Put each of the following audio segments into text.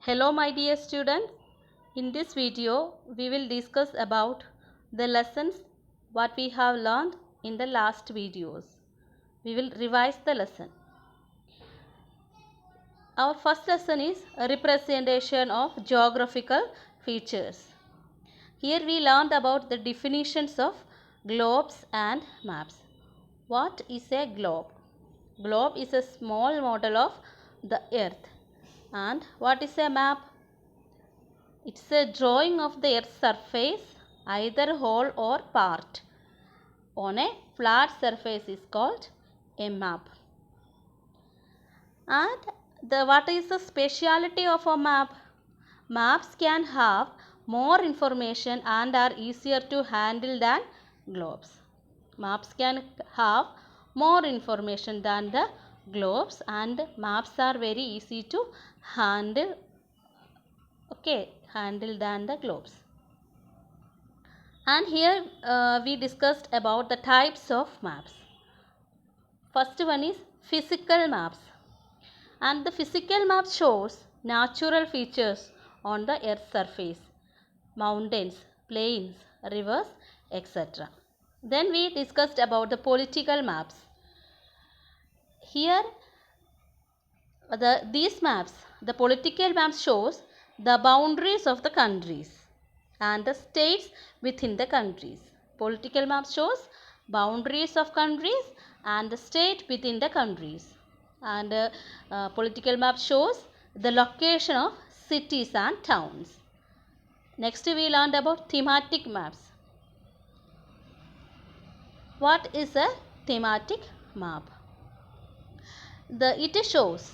Hello my dear students, in this video we will discuss about the lessons what we have learned in the last videos. We will revise the lesson. Our first lesson is a representation of geographical features. Here we learned about the definitions of globes and maps. What is a globe? Globe is a small model of the earth. And what is a map? It's a drawing of the earth's surface, either whole or part, on a flat surface is called a map. And what is the speciality of a map? Maps can have more information and are easier to handle than globes. Maps can have more information than the globes, and maps are very easy to handle than the globes. And here we discussed about the types of maps. First one is physical maps. And the physical map shows natural features on the earth's surface, mountains, plains, rivers, etc. Then we discussed about the political maps. Here these maps, the political maps shows the boundaries of the countries and the states within the countries. Political map shows boundaries of countries and the state within the countries. And political map shows the location of cities and towns. Next we learned about thematic maps. What is a thematic map? It shows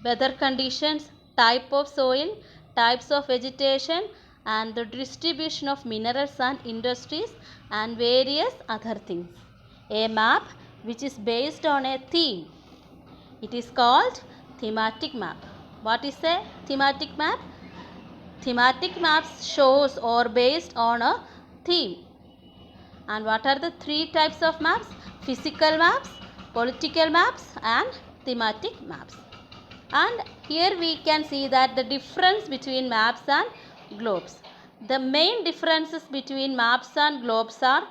weather conditions, type of soil, types of vegetation, and the distribution of minerals and industries and various other things. A map which is based on a theme. It is called thematic map. What is a thematic map? Thematic maps shows or based on a theme. And what are the three types of maps? Physical maps, political maps, and thematic maps. And here we can see that the difference between maps and globes. The main differences between maps and globes are,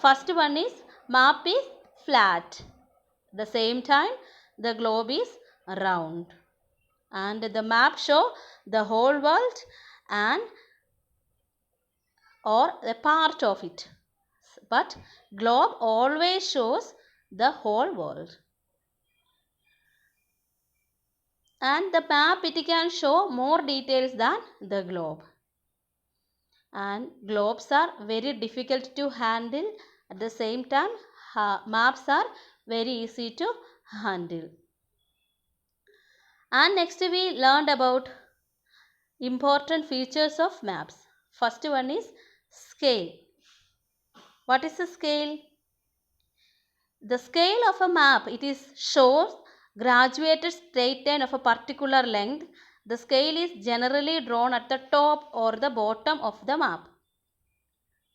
first one is map is flat. At the same time the globe is round. And the map show the whole world and or a part of it. But globe always shows the whole world. And the map, it can show more details than the globe. And globes are very difficult to handle. At the same time maps are very easy to handle. And next we learned about important features of maps. First one is scale. What is the scale? The scale of a map, it is shows graduated straight line of a particular length. The scale is generally drawn at the top or the bottom of the map.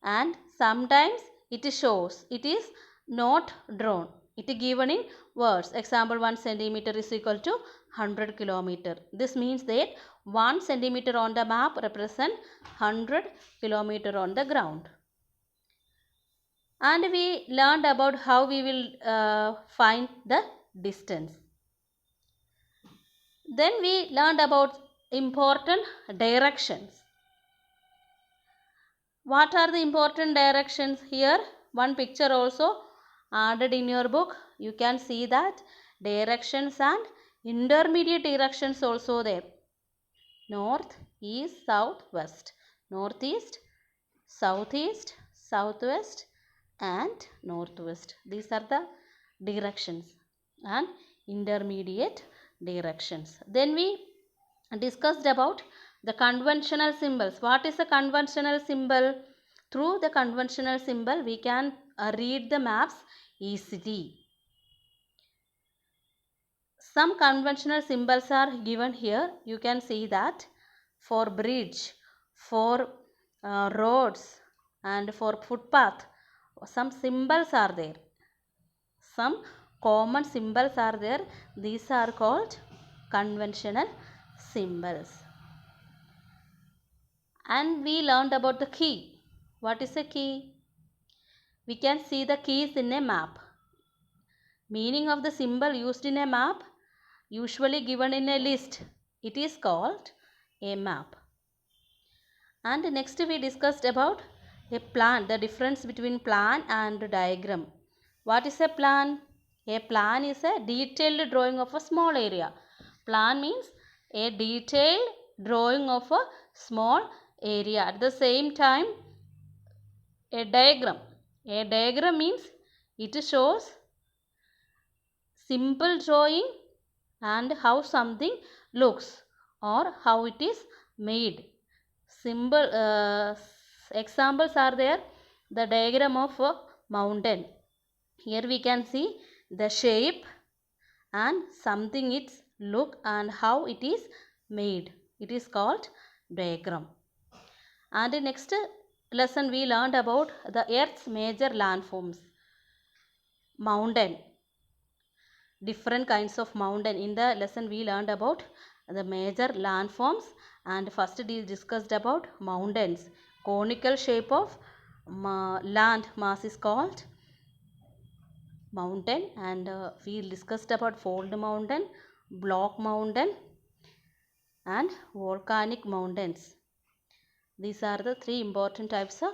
And sometimes it shows, it is not drawn. It is given in words. Example, 1 centimeter is equal to 100 kilometer. This means that 1 centimeter on the map represent 100 kilometer on the ground. And we learned about how we will find the distance. Then we learned about important directions. What are the important directions? Here one picture also added in your book. You can see that directions and intermediate directions also there. North, east, south, west. Northeast, southeast, southwest and northwest. These are the directions and intermediate directions. Then we discussed about the conventional symbols. What is a conventional symbol? Through the conventional symbol we can read the maps easily. Some conventional symbols are given here. You can see that for bridge, for roads and for footpath, some symbols are there. Some common symbols are there. These are called conventional symbols. And we learned about the key. What is a key? We can see the keys in a map. Meaning of the symbol used in a map, usually given in a list. It is called a map. And next we discussed about a plan, the difference between plan and diagram. What is a plan? A plan is a detailed drawing of a small area. Plan means a detailed drawing of a small area. At the same time, a diagram. A diagram means it shows simple drawing and how something looks or how it is made. Symbol examples are there. The diagram of a mountain. Here we can see the shape and something its look and how it is made. It is called diagram. And the next lesson we learned about the Earth's major landforms. Mountain. Different kinds of mountain. In the lesson we learned about the major landforms, and first we discussed about mountains. Conical shape of land mass is called mountain, and we discussed about fold mountain, block mountain and volcanic mountains. These are the three important types of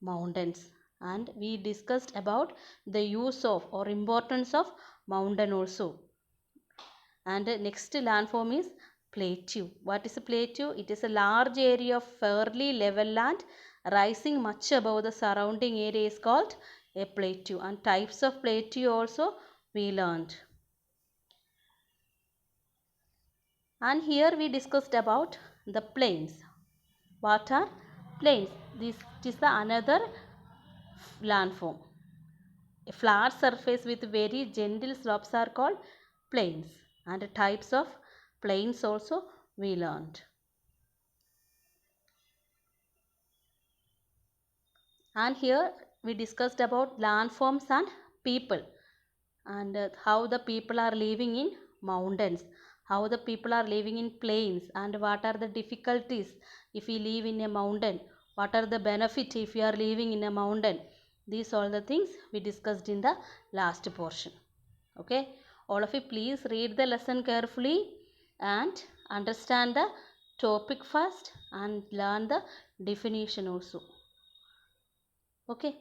mountains, and we discussed about the use of or importance of mountain also. And the next landform is plateau. What is a plateau? It is a large area of fairly level land rising much above the surrounding area is called a plateau. And types of plateau also we learned. And here we discussed about the plains. What are plains? This is the another landform. A flat surface with very gentle slopes are called plains, and types of plains also we learned. And here we discussed about landforms and people, and how the people are living in mountains, how the people are living in plains, and what are the difficulties if we live in a mountain, what are the benefits if you are living in a mountain. These all the things we discussed in the last portion. Okay, all of you please read the lesson carefully and understand the topic first and learn the definition also. Okay.